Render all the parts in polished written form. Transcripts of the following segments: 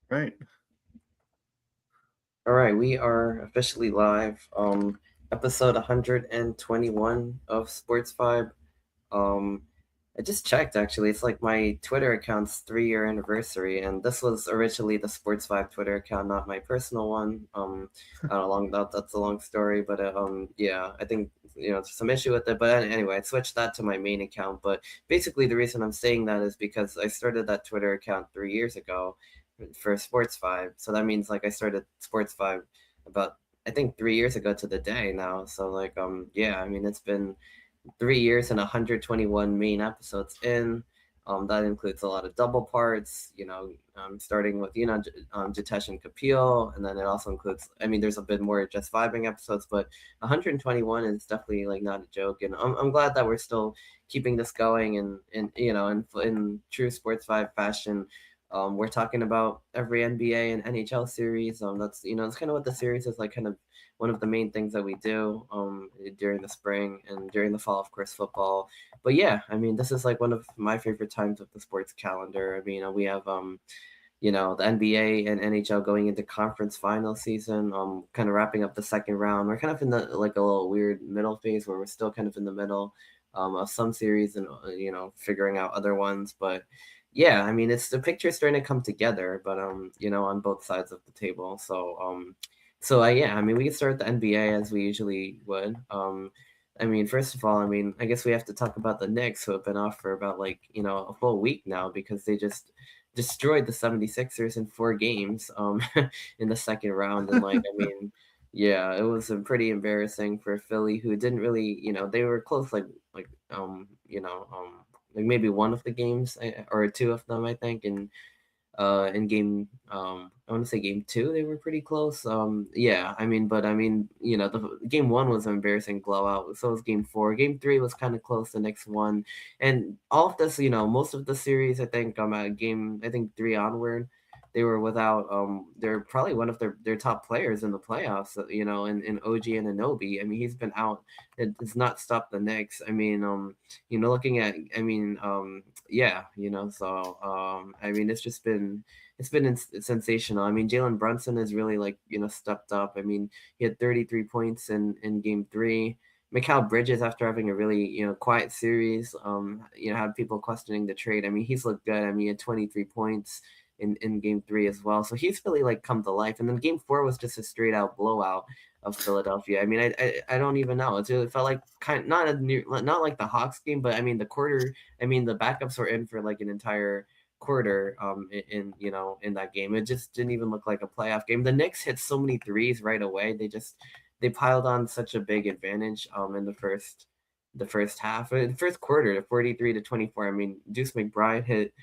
Right. All right, we are officially live. Episode 121 of SportsVibe. Um, I just checked actually. It's like my Twitter account's 3 year anniversary, and this was originally the SportsVibe Twitter account, not my personal one. I don't know, that's a long story, but yeah, I think there's some issue with it. But anyway, I switched that to my main account. But basically, the reason I'm saying that is because I started that Twitter account 3 years ago for SportsVibe. So that means like I started SportsVibe about I think 3 years ago to the day now. So like yeah, I mean it's been 3 years and 121 main episodes in. That includes a lot of double parts, starting with, Jitesh and Kapil. And then it also includes, I mean, there's a bit more just vibing episodes, but 121 is definitely like not a joke. And I'm glad that we're still keeping this going in true sports vibe fashion. We're talking about every NBA and NHL series. That's kind of what the series is like, kind of one of the main things that we do during the spring and during the fall, of course, football. But yeah, I mean, this is like one of my favorite times of the sports calendar. I mean, we have the NBA and NHL going into conference final season, kind of wrapping up the second round. We're kind of in the like a little weird middle phase where we're still kind of in the middle of some series and figuring out other ones. But yeah, I mean, it's the picture's starting to come together, but on both sides of the table. So yeah, I mean, we can start with the NBA as we usually would. I mean, first of all, I mean, I guess we have to talk about the Knicks, who have been off for about like a full week now because they just destroyed the 76ers in 4 games in the second round. And like, I mean, yeah, it was pretty embarrassing for Philly, who didn't really, they were close, like maybe one of the games or two of them, I think. And in game I want to say game two they were pretty close. Yeah, I mean, but I mean, the game one was an embarrassing blowout. So was game four. Game three was kind of close. The next one, and all of this, most of the series, I think, at game I think three onward, they were without they're probably one of their top players in the playoffs. In OG and Anobi. I mean, he's been out. It has not stopped the Knicks. I mean, looking at, I mean, yeah, so I mean, it's sensational. I mean, Jalen Brunson has really like stepped up. I mean, he had 33 points in game three. Mikal Bridges, after having a really quiet series, had people questioning the trade. I mean, he's looked good. I mean, he had 23 points in game three as well. So he's really like come to life. And then game four was just a straight out blowout of Philadelphia. I mean, I don't even know. It really felt like not like the Hawks game, but I mean the quarter. I mean the backups were in for like an entire quarter in that game. It just didn't even look like a playoff game. The Knicks hit so many threes right away. They piled on such a big advantage in the first half, the first quarter, to 43-24. I mean, Deuce McBride hit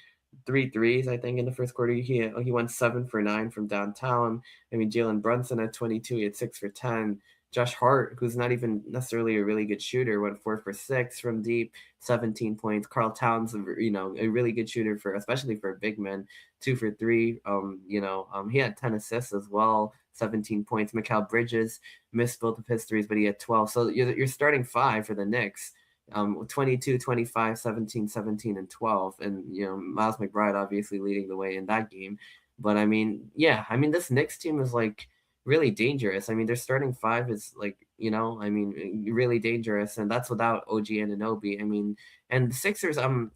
three threes, I think, in the first quarter. He went 7 for 9 from downtown. I mean, Jalen Brunson at 22, he had 6 for 10. Josh Hart, who's not even necessarily a really good shooter, went 4 for 6 from deep, 17 points. Carl Towns, a really good shooter for, especially for a big man, 2 for 3. He had 10 assists as well, 17 points. Mikal Bridges missed both of his threes, but he had 12. So you're starting five for the Knicks. 22, 25, 17, 17, and 12. And, Miles McBride obviously leading the way in that game. But I mean, yeah, I mean, this Knicks team is like really dangerous. I mean, their starting five is like, I mean, really dangerous. And that's without OG and Anobi. I mean, and the Sixers, I'm,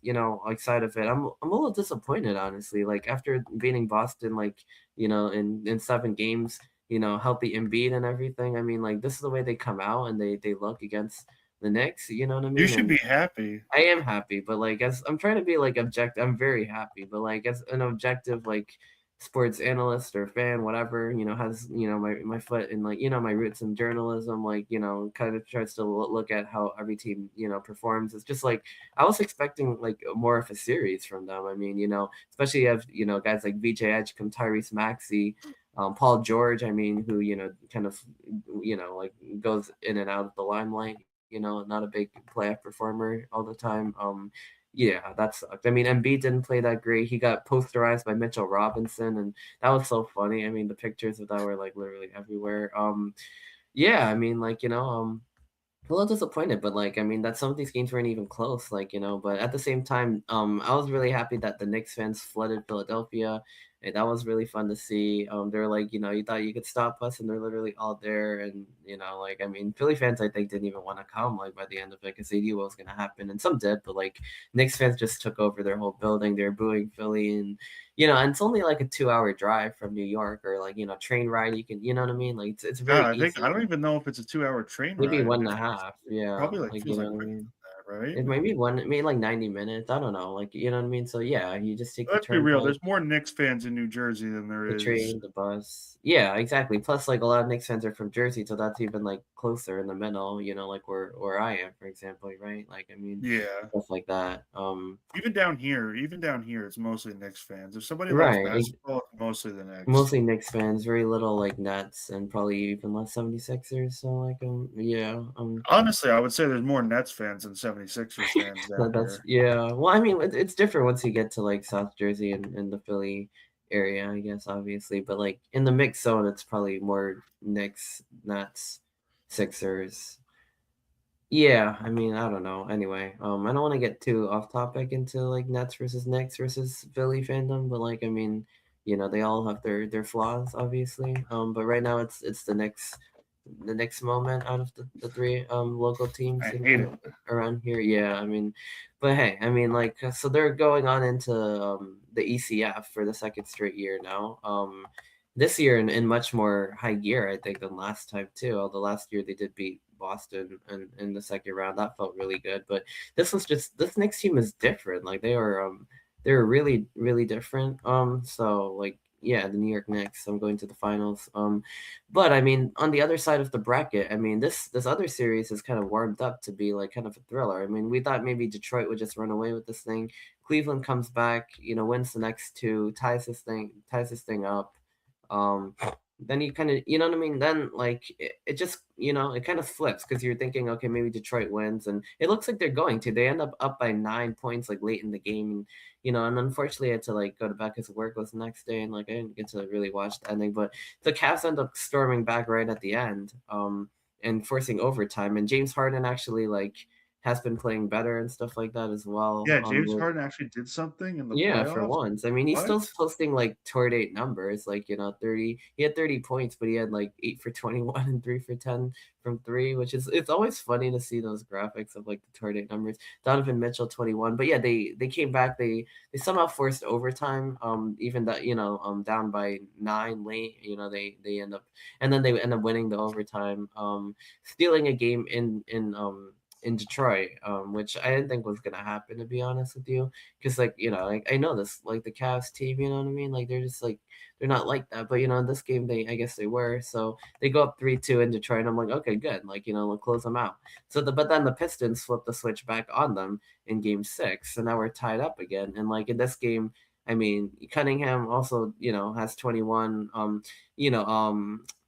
excited of it. I'm a little disappointed, honestly. Like after beating Boston, like, in 7 games, healthy Embiid and everything. I mean, like this is the way they come out and they look against the Knicks, you know what I You mean? should And be happy. I am happy, but like as I'm trying to be like objective, I'm very happy, but like as an objective like sports analyst or fan, whatever, has my foot in like my roots in journalism, like kind of tries to look at how every team performs. It's just like I was expecting like more of a series from them. I mean, especially if guys like VJ Edgecombe, Tyrese Maxey. Paul George, I mean, who kind of like goes in and out of the limelight, not a big playoff performer all the time. Yeah, that sucked. I mean, Embiid didn't play that great. He got posterized by Mitchell Robinson, and that was so funny. I mean, the pictures of that were like literally everywhere. Yeah, I mean, like a little disappointed, but like I mean that some of these games weren't even close, like but at the same time, I was really happy that the Knicks fans flooded Philadelphia. that was really fun to see. They're like, you thought you could stop us, and they're literally all there. And like, I mean, Philly fans, I think, didn't even want to come like by the end of it because they knew what was gonna happen, and some did, but like Knicks fans just took over their whole building. They're booing Philly, and it's only like a 2 hour drive from New York, or like train ride. You can, you know what I mean? Like it's God, very I think I easy. don't even know if it's a 2-hour train Maybe ride. one and a It's half. Yeah, probably like like feels like what I quicker mean. than that, right? It might be maybe like 90 minutes. I don't know. Like what I mean. So yeah, you just take the Let's be real, turnpike. there's more Knicks fans in New Jersey than there The is. train, the bus. Yeah, exactly. Plus, like a lot of Knicks fans are from Jersey, so that's even like closer in the middle. Like where I am, for example, right? Like I mean, Yeah. stuff like that. Even down here, it's mostly Knicks fans. If somebody likes Right. basketball, it's mostly the Knicks. Mostly Knicks fans, very little like Nets, and probably even less 76ers. So like yeah, Honestly, I would say there's more Nets fans than 76ers fans down that's here. yeah. Well, I mean, it's different once you get to like South Jersey and the Philly area, I guess, obviously. But like in the mix zone, it's probably more Knicks, Nets, Sixers. Yeah, I mean, I don't know. Anyway, I don't want to get too off topic into like Nets versus Knicks versus Philly fandom, but like, I mean, they all have their flaws, obviously. But right now it's the next moment out of the three local teams I hate it. around here. Yeah, I mean, but hey, I mean, like, so they're going on into the ECF for the second straight year now. This year in much more high gear, I think, than last time too. Although last year they did beat Boston in the second round, that felt really good. But this next team is different. Like they're really really different. So like yeah, the New York Knicks. I'm going to the finals. But I mean, on the other side of the bracket, I mean, this other series is kind of warmed up to be like kind of a thriller. I mean, we thought maybe Detroit would just run away with this thing. Cleveland comes back, wins the next two, ties this thing up. Um, then you kind of, you know what I mean? Then like it just, it kind of flips because you're thinking, okay, maybe Detroit wins, and it looks like they're going to. They end up by 9 points like late in the game, and and unfortunately I had to like go to back because work was the next day, and like I didn't get to really watch the ending, but the Cavs end up storming back right at the end, and forcing overtime. And James Harden actually like has been playing better and stuff like that as well. Yeah, James Harden actually did something in the Yeah, for playoffs? once. I mean, he's What? still posting like toward eight numbers, like 30. He had 30 points, but he had like 8 for 21 and 3 for 10 from three, which is it's always funny to see those graphics of like the toward eight numbers. Donovan Mitchell 21. But yeah, they came back. They somehow forced overtime. Even that, down by nine late, they end up and then they end up winning the overtime, stealing a game in Detroit, which I didn't think was gonna happen, to be honest with you, because like like I know this, like the Cavs team, you know what I mean, like they're just like they're not like that, but in this game I guess they were, so they go up 3-2 in Detroit, and I'm like, okay, good, like we'll close them out. But then the Pistons flip the switch back on them in game six, so now we're tied up again, and like in this game, I mean, Cunningham also has 21.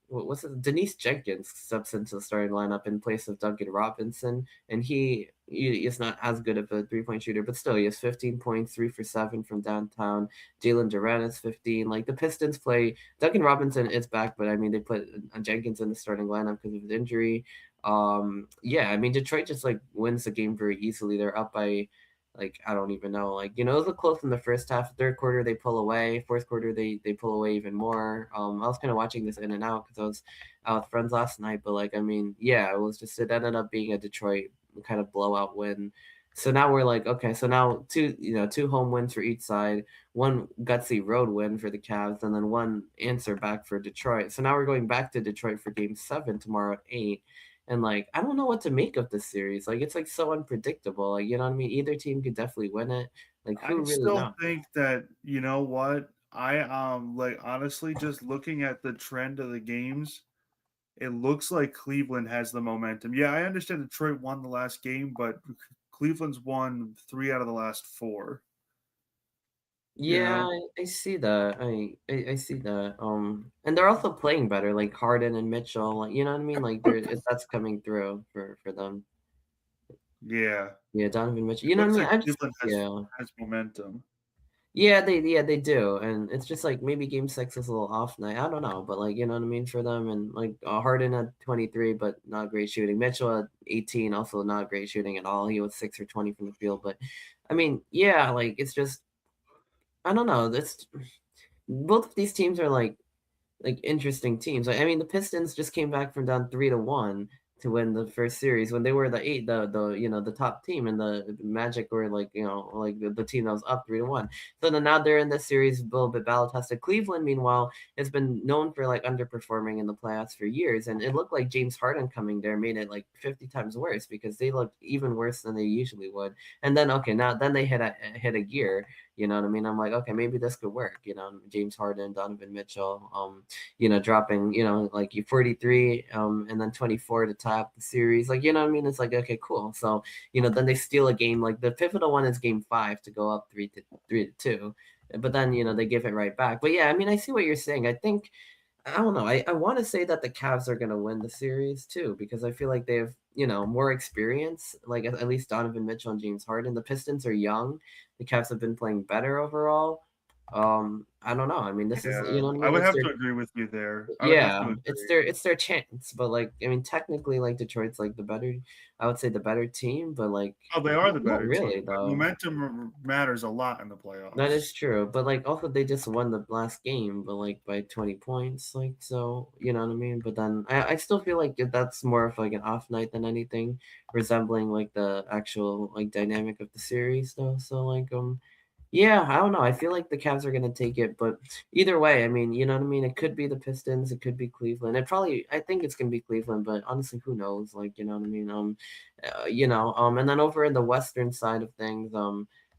What's it? Denise Jenkins steps into the starting lineup in place of Duncan Robinson, and he is not as good of a 3-point shooter, but still he has 15 points, 3 for 7 from downtown. Jalen Duran is 15. Like the Pistons play, Duncan Robinson is back, but I mean they put Jenkins in the starting lineup because of his injury. Yeah, I mean Detroit just like wins the game very easily. They're up by like I don't even know. Like it was a close in the first half. Third quarter they pull away. Fourth quarter they pull away even more. I was kind of watching this in and out because I was out with friends last night. But like I mean, yeah, it ended up being a Detroit kind of blowout win. So now we're like, okay, so now two home wins for each side, one gutsy road win for the Cavs, and then one answer back for Detroit. So now we're going back to Detroit for Game 7 tomorrow at 8. And like I don't know what to make of this series. Like it's like so unpredictable. Like you know what I mean? Either team could definitely win it. Like I who really still knows? think that you know what? Like, honestly, just looking at the trend of the games, it looks like Cleveland has the momentum. Yeah, I understand Detroit won the last game, but Cleveland's won 3 out of the last 4, you Yeah, know? I see that. I see that. And they're also playing better, like Harden and Mitchell. Like you know what I mean? Like that's coming through for them. Yeah. Yeah, Donovan Mitchell. It You know what I looks mean? like I just Cleveland has yeah. has momentum. Yeah, they do, and it's just like maybe Game 6 is a little off night. I don't know, but like you know what I mean for them, and like Harden at 23, but not great shooting. Mitchell at 18, also not great shooting at all. He was 6 for 20 from the field, but I mean, yeah, like it's just I don't know. This both of these teams are like interesting teams. Like, I mean, the Pistons just came back from down 3-1 to win the first series when they were the top team, and the Magic were like like the team that was up 3-1. So then now they're in this series a little bit battle tested. Cleveland, meanwhile, has been known for like underperforming in the playoffs for years, and it looked like James Harden coming there made it like 50 times worse because they looked even worse than they usually would. And then okay, now then they hit a gear. You know what I mean? I'm like, okay, maybe this could work. James Harden, Donovan Mitchell, dropping, like you 43, and then 24 to tie up the series. Like, you know what I mean? It's like, okay, cool. So, then they steal a game. Like the pivotal one is game 5 to go up 3-2. But then, they give it right back. But yeah, I mean, I see what you're saying. I think I don't know. I want to say that the Cavs are going to win the series too, because I feel like they have, more experience, like at least Donovan Mitchell and James Harden. The Pistons are young. The Cavs have been playing better overall. I don't know. I mean, this is, you Yeah, know what I I mean? would It's have their to agree with you there. I would have to yeah, it's agree. their chance, but like I mean, technically, like Detroit's like the better, I would say the better team, but like Oh, they are the not better really team, but though. momentum matters a lot in the That is playoffs. true, but like also they just won the last game, but like by 20 points, like so, you know what I mean? But then I still feel like that's more of like an off night than anything, resembling like the actual like dynamic of the series though. So like yeah, I don't know. I feel like the Cavs are gonna take it, but either way, I mean, you know what I mean? It could be the Pistons, it could be Cleveland. I think it's gonna be Cleveland, but honestly, who knows? Like, you know what I mean? And then over in the Western side of things,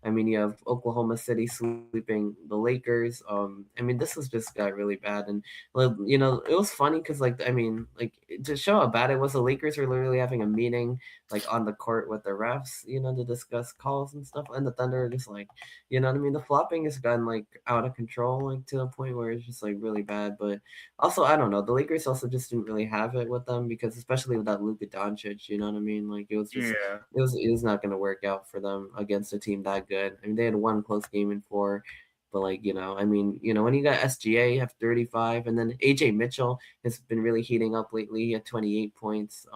I mean, you have Oklahoma City sweeping the Lakers. I mean, this was just got really bad, and like, it was funny because, like, I mean, like to show how bad it was, the Lakers were literally having a meeting like on the court with the refs, to discuss calls and stuff, and the Thunder are just like, you know what I mean? The flopping has gotten like out of control, like to a point where it's just like really bad. But also, I don't know. The Lakers also just didn't really have it with them because, especially without Luka Doncic, you know what I mean? Like Yeah. it was not going to work out for them against a team that good. I mean, they had one close game in 4. But like, I mean, when you got SGA have 35, and then AJ Mitchell has been really heating up lately. He had 28 points.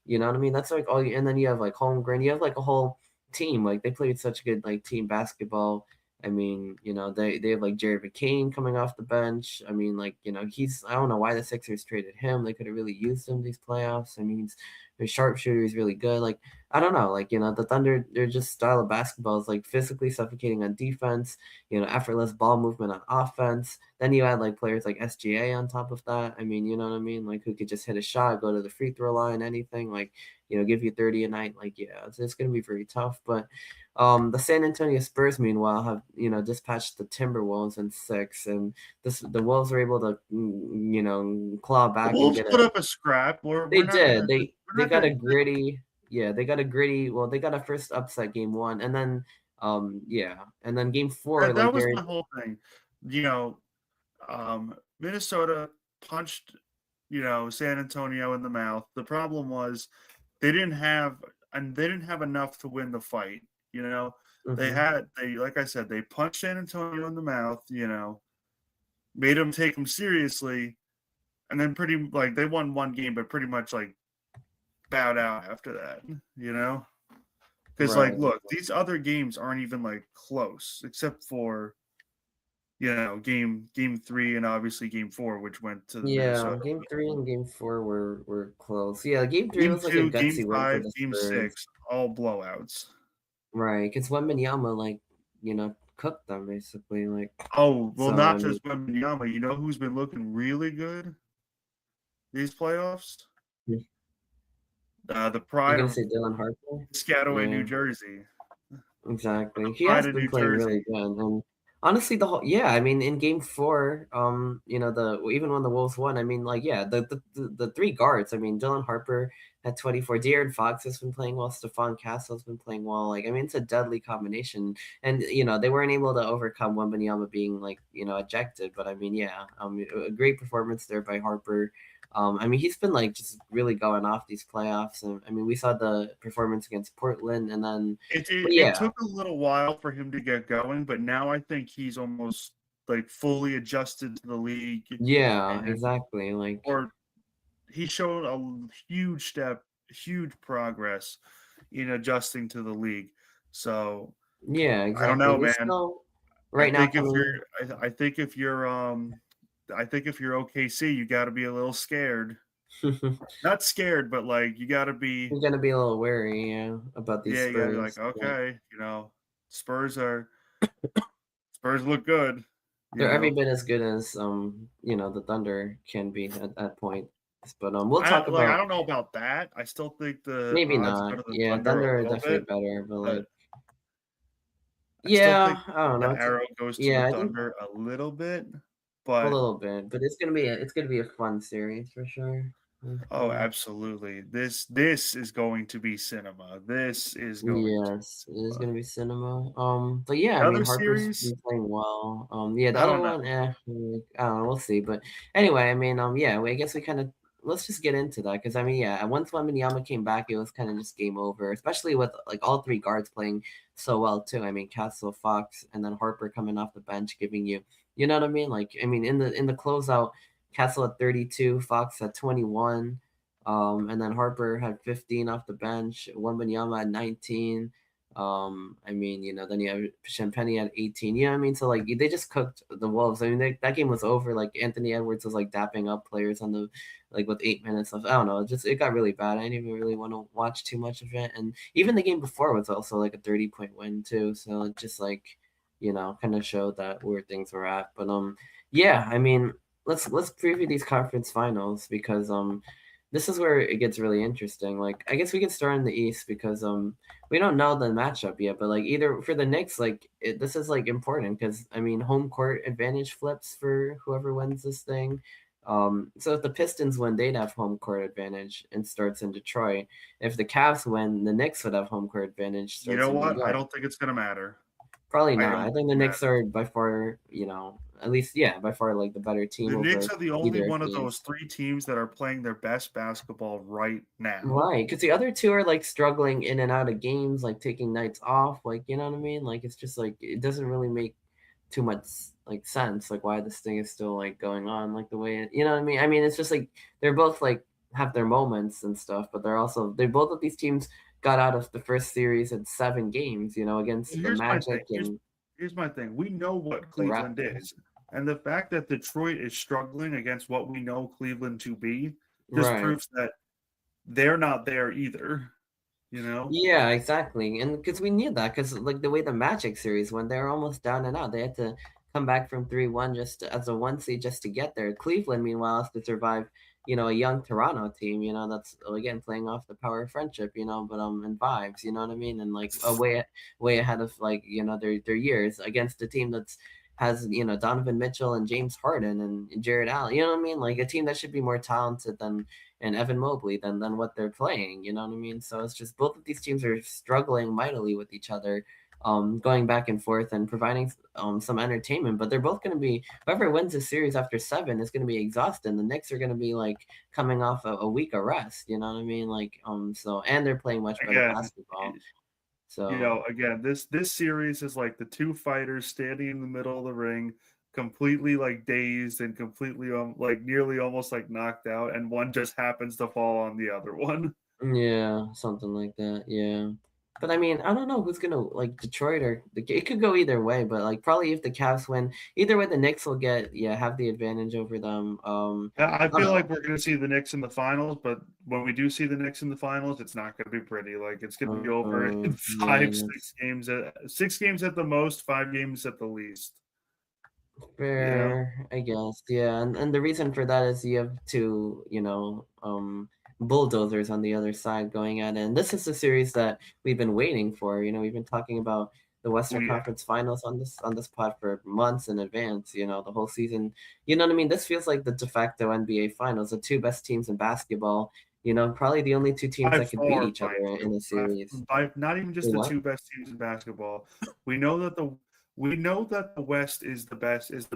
You know what I mean? That's like all you, and then you have like Holmgren. You have like a whole team. Like they played such good like team basketball. I mean, they have like Jared McCain coming off the bench. I mean, like he's I don't know why the Sixers traded him. They could have really used him these playoffs. I mean, his sharpshooter is really good. Like I don't know, like the Thunder, their just style of basketball is like physically suffocating on defense. Effortless ball movement on offense. Then you add like players like SGA on top of that. I mean, you know what I mean? Like who could just hit a shot, go to the free throw line, anything. Like give you 30 a night. Like yeah, it's going to be very tough. But the San Antonio Spurs, meanwhile, have dispatched the Timberwolves in 6, and the Wolves were able to claw The back and Wolves get put a. up a scrap. They We're not did. gonna They we're not got gonna a gritty. Yeah, they got a gritty. Well, they got a first upset game 1, and then yeah, and then game 4 that like was they're my whole thing. You know, Minnesota punched, San Antonio in the mouth. The problem was they didn't have enough to win the fight. You know, mhm, they like I said, they punched San Antonio in the mouth. Made them take them seriously, and then pretty like they won one game, but pretty much like bowed out after that. You know, because like right. look, these other games aren't even like close, except for game 3 and obviously game 4, which went to the Yeah, Minnesota. game 3 and game 4 were close. Yeah, game 3 Game was like a 2, game gutsy win for 5, the game Spurs. 6, all blowouts. Right, because Wembanyama, like, cooked them basically, like, Oh, well, so, I not mean, just Wembanyama. You know who's been looking really good these playoffs? you're The pride gonna of say Dylan Harper? Piscataway, New Yeah, Jersey. exactly. He Pride has of been New playing really Jersey. good, and honestly, yeah, I mean, in game 4, even when the Wolves won, I mean, like, yeah, the 3 guards, I mean, Dylan Harper at 24, De'Aaron Fox has been playing well, Stephon Castle's been playing well, like, I mean, it's a deadly combination, and, they weren't able to overcome Wembanyama being, like, ejected, but I mean, yeah, a great performance there by Harper. I mean, he's been like just really going off these playoffs, and I mean, we saw the performance against Portland, and then, but It yeah, took a little while for him to get going, but now I think he's almost like fully adjusted to the league, yeah, and exactly. Like, or he showed a huge progress in adjusting to the league. So yeah, I don't exactly. know, We man. still, I right now think for if me, you're, I think if you're OKC, you got to be a little scared. you're Not scared, but like you got to be. gonna be a little wary, yeah, about these Yeah, you got to be like, Spurs. Like okay, Spurs are Spurs look good. You they're every know, bit as good as the Thunder can be at that point. But we'll I talk like. I about don't know about that. I still think the maybe odds not. go to the Yeah, Thunder a Thunder are little definitely bit, better, but but like I still think yeah, I don't know. the arrow goes to the Yeah, I think Thunder a little bit. a But little bit, but it's gonna be a fun series for sure. oh, absolutely, this is going to be cinema. This is going to be Yes, it is cinema. gonna be cinema. But yeah, I The mean other Harper's series, been playing well. Yeah, the I other don't one, know. like, I don't know, we'll see. But anyway, I mean, yeah, I guess we kind of let's just get into that because I mean, yeah, once Wembanyama came back, it was kind of just game over, especially with like all three guards playing so well too. I mean, Castle, Fox, and then Harper coming off the bench, giving you know what I mean? Like, I mean, in the closeout, Castle at 32, Fox at 21. And then Harper had 15 off the bench, Wembanyama had 19. I mean, then you have Champagne at 18. You know what I mean? So like they just cooked the Wolves. I mean, that game was over. Like Anthony Edwards was like dapping up players on the like with 8 minutes left. I don't know. It got really bad. I didn't even really want to watch too much of it. And even the game before was also like a 30-point win too. So it just like kind of showed that where things were at. But yeah, I mean, let's preview these conference finals because this is where it gets really interesting. Like, I guess we could start in the East because we don't know the matchup yet, but like either for the Knicks, like this is like important because I mean home court advantage flips for whoever wins this thing. So if the Pistons win, they'd have home court advantage and starts in Detroit. If the Cavs win, the Knicks would have home court advantage, You starts know in New what? I York. don't think it's gonna matter. Probably I not. don't I think think the it Knicks matters. are by far, at least yeah, by far like the better team The Knicks over are the only either one of team. those three teams that are playing their best basketball right now. Right, because the other two are like struggling in and out of games, like taking nights off, like you know what I mean? Like it's just like it doesn't really make too much like sense, like why this thing is still like going on, like the way you know what I mean? I mean, it's just like they're both like have their moments and stuff, but they both of these teams got out of the first series in 7 games, against the Here's my thing. Magic and Here's my thing. We know what the Cleveland Raptors. is, and the fact that Detroit is struggling against what we know Cleveland to be just Right. proves that they're not there either. You know? Yeah, exactly. And because we need that, because like the way the Magic series went, they were almost down and out. They had to come back from 3-1 as a 1 seed just to get there. Cleveland, meanwhile, has to survive, a young Toronto team, that's again playing off the power of friendship, but and vibes, you know what I mean? And like a way ahead of like, their years against a team that's has, Donovan Mitchell and James Harden and Jared Allen, you know what I mean? Like a team that should be more talented than and Evan Mobley than what they're playing. You know what I mean? So it's just both of these teams are struggling mightily with each other, going back and forth and providing some entertainment. But they're both going to be whoever wins this series after 7 is going to be exhausted. The Knicks are going to be like coming off a week of rest. You know what I mean? Like so, and they're playing much better Again, basketball. So again, this series is like the two fighters standing in the middle of the ring, completely like dazed and completely like nearly almost like knocked out, and one just happens to fall on the other one. yeah, something like that. Yeah. But I mean, I don't know who's gonna like Detroit or it could go either way. But like probably if the Cavs win, either way the Knicks will have the advantage over them. I I don't feel like know. we're going to see the Knicks in the finals, but when we do see the Knicks in the finals, it's not going to be pretty. Like it's going to be over in Yeah, five, that's 6 games, 6 games at the most, 5 games at the least. You know, fair, I guess. Yeah, and the reason for that is you have two, bulldozers on the other side going at it. And this is the series that we've been waiting for. We've been talking about the Western we Conference Finals on this pod for months in advance. The whole season. You know what I mean? This feels like the de facto NBA Finals, the two best teams in basketball. Probably the only two teams by that could beat far, each other mind in you, a series. by not even just Wait, the what? two best teams in basketball. We know that the West is the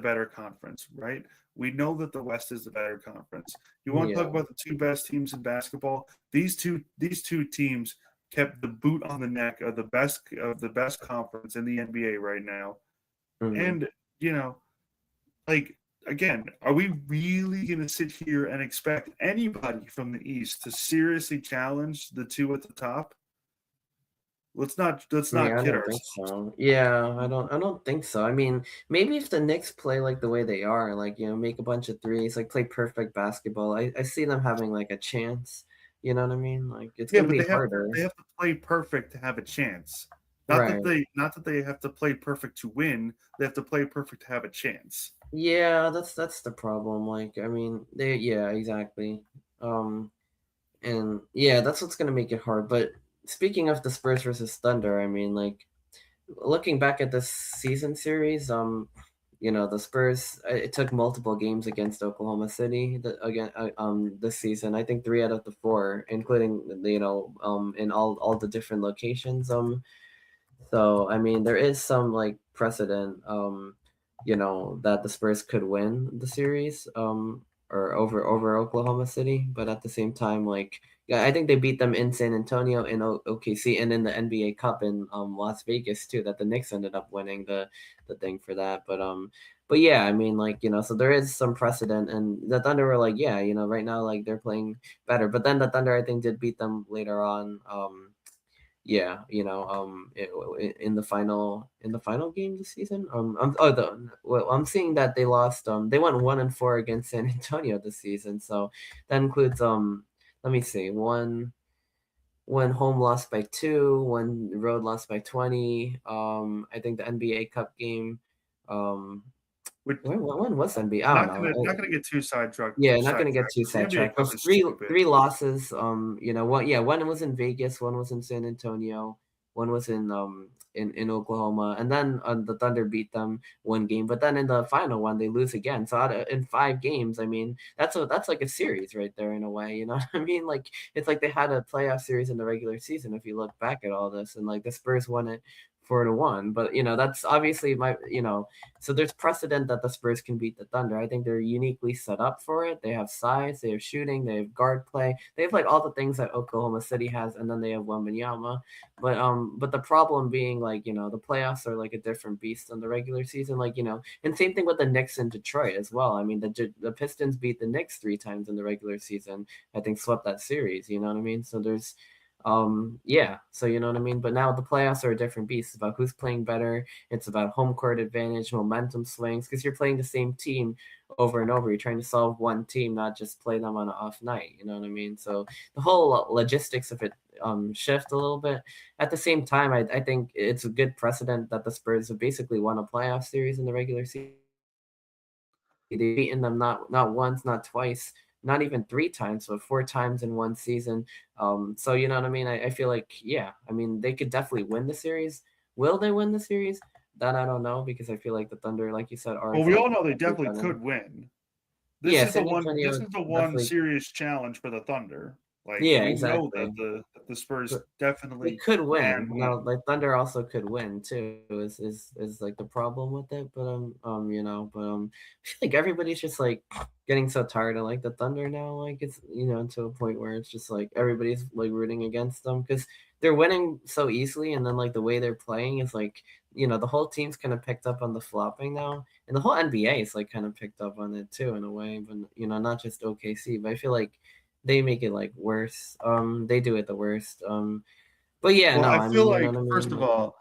better conference, right? We know that the West is the better conference. You want to talk Yeah. about the two best teams in basketball? These two teams kept the boot on the neck of the best conference in the NBA right now. Mhm. And you know, like again, are we really going to sit here and expect anybody from the East to seriously challenge the two at the top? Let's Yeah, not I kid don't think ourselves. so. Yeah, I don't think so. I mean, maybe if the Knicks play like the way they are, like, make a bunch of threes, like play perfect basketball, I see them having like a chance. You know what I mean? Like it's Yeah, gonna but be they harder. have to play perfect to have a chance. Right. Not that they have to play perfect to win. They have to play perfect to have a chance. Yeah, that's the problem. Like, I mean, yeah, exactly. Um, and yeah, that's what's gonna make it hard. But speaking of the Spurs versus Thunder, I mean, like looking back at this season series, the Spurs, it took multiple games against Oklahoma City again this season. I think three out of the four, including in all the different locations. So I mean, there is some like precedent, that the Spurs could win the series, or over Oklahoma City, but at the same time, like, yeah, I think they beat them in San Antonio, in OKC, and in the NBA Cup in Las Vegas too. That the Knicks ended up winning the thing for that, but yeah, I mean, like, so there is some precedent, and the Thunder were like, yeah, right now, like they're playing better, but then the Thunder, I think, did beat them later on. Yeah, in the final game this season. I'm seeing that they lost. They went 1-4 against San Antonio this season. So that includes let me see, one home lost by 2, one road lost by 20. I think the NBA Cup game. Um, Which when was NBA? I don't know. not gonna get too Yeah, not gonna get sidetracked too 'cause the NBA sidetracked. But Cup is three stupid. three losses. One was in Vegas, one was in San Antonio, one was in Oklahoma, and then the Thunder beat them one game. But then in the final one, they lose again. So in 5 games, I mean, that's like a series right there in a way. You know what I mean? Like it's like they had a playoff series in the regular season. If you look back at all this, and like the Spurs won it 4-1. But that's obviously so there's precedent that the Spurs can beat the Thunder. I think they're uniquely set up for it. They have size, they have shooting, they have guard play. They have like all the things that Oklahoma City has, and then they have Wembanyama. But the problem being, like, the playoffs are like a different beast than the regular season. Like, and same thing with the Knicks in Detroit as well. I mean, the Pistons beat the Knicks 3 times in the regular season. I think swept that series. You know what I mean? So there's yeah, so you know what I mean? But now the playoffs are a different beast. It's about who's playing better. It's about home court advantage, momentum swings, because you're playing the same team over and over. You're trying to solve one team, not just play them on an off night. You know what I mean? So the whole logistics of it shift a little bit. At the same time, I think it's a good precedent that the Spurs have basically won a playoff series in the regular season. They've beaten them not once, not twice, not even 3 times, but 4 times in one season. So you know what I mean? I feel like, yeah, I mean, they could definitely win the series. Will they win the series? That I don't know, because I feel like the Thunder, like you said, are Well, we all know they definitely definitely better. could win. Yeah, San This Antonio is the one definitely. serious challenge for the Thunder. Like, Yeah, we know exactly. that the Spurs But they definitely could can win. Now, win. like Thunder also could win too. Is like the problem with it. I feel like everybody's just like getting so tired of like the Thunder now. Like it's to a point where it's just like everybody's like rooting against them because they're winning so easily, and then like the way they're playing is like the whole team's kind of picked up on the flopping now, and the whole NBA is like kind of picked up on it too in a way. But not just OKC. But I feel like they make it like worse. They do it the worst. But yeah, Well, no, I I feel mean, you know like what I first mean? of Like, all,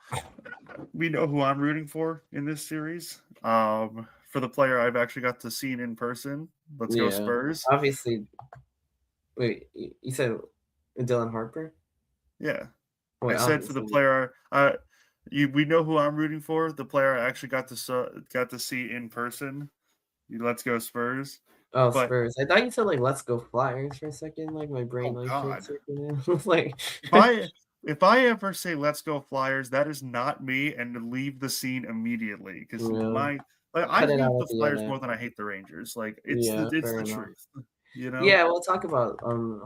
we know who I'm rooting for in this series. For the player I've actually got to see in person. Let's go yeah, Spurs. obviously. Wait, you said Dylan Harper? Yeah. I Wait, said for the obviously. player we know who I'm rooting for. The player I actually got to see in person. Let's go Spurs. Oh, But Spurs. I thought you said like "Let's go Flyers" for a second. Like my brain oh like short god. circuited. I was like, If I if I ever say let's go Flyers, that is not me and leave the scene immediately because yeah, my like I cut it hate out the at the end. Flyers more than I hate the Rangers. Like Yeah, it's fair the enough. truth, you know? Yeah, we'll talk about